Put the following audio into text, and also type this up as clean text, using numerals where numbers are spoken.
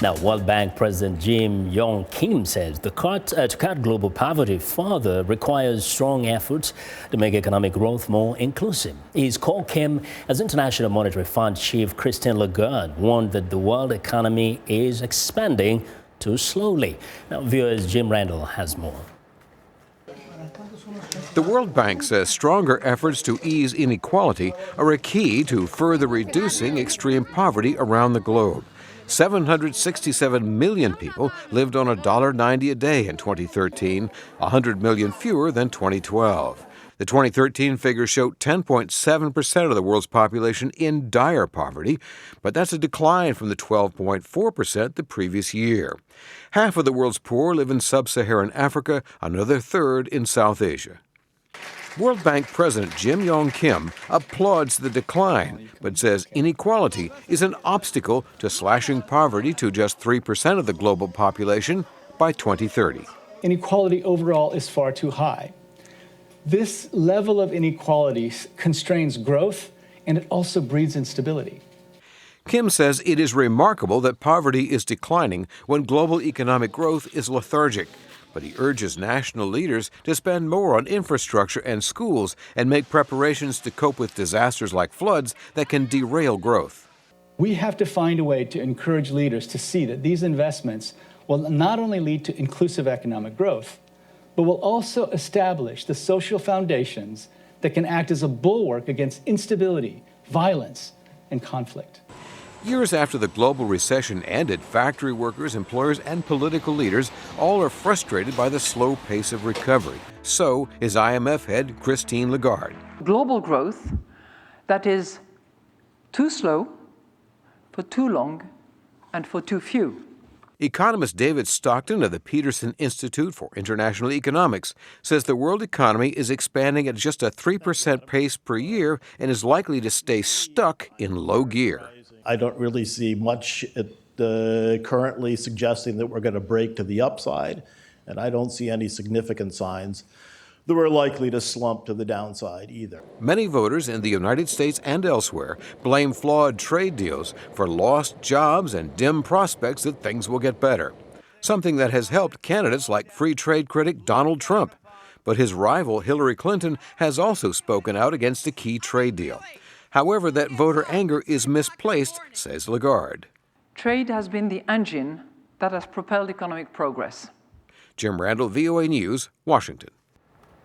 Now, World Bank President Jim Yong Kim says to cut global poverty further requires strong efforts to make economic growth more inclusive. He's called Kim as International Monetary Fund Chief Christine Lagarde warned that the world economy is expanding too slowly. Now, viewers, Jim Randall has more. The World Bank says stronger efforts to ease inequality are a key to further reducing extreme poverty around the globe. 767 million people lived on $1.90 a day in 2013, 100 million fewer than 2012. The 2013 figures show 10.7% of the world's population in dire poverty, but that's a decline from the 12.4% the previous year. Half of the world's poor live in Sub-Saharan Africa, another third in South Asia. World Bank President Jim Yong Kim applauds the decline, but says inequality is an obstacle to slashing poverty to just 3% of the global population by 2030. Inequality overall is far too high. This level of inequality constrains growth, and it also breeds instability. Kim says it is remarkable that poverty is declining when global economic growth is lethargic. But he urges national leaders to spend more on infrastructure and schools and make preparations to cope with disasters like floods that can derail growth. We have to find a way to encourage leaders to see that these investments will not only lead to inclusive economic growth, but will also establish the social foundations that can act as a bulwark against instability, violence, and conflict. Years after the global recession ended, factory workers, employers, and political leaders all are frustrated by the slow pace of recovery. So is IMF head Christine Lagarde. Global growth that is too slow, for too long, and for too few. Economist David Stockton of the Peterson Institute for International Economics says the world economy is expanding at just a 3% pace per year and is likely to stay stuck in low gear. I don't really see much currently suggesting that we're going to break to the upside, and I don't see any significant signs that we're likely to slump to the downside either. Many voters in the United States and elsewhere blame flawed trade deals for lost jobs and dim prospects that things will get better, something that has helped candidates like free trade critic Donald Trump. But his rival Hillary Clinton has also spoken out against a key trade deal. However, that voter anger is misplaced, says Lagarde. Trade has been the engine that has propelled economic progress. Jim Randall, VOA News, Washington.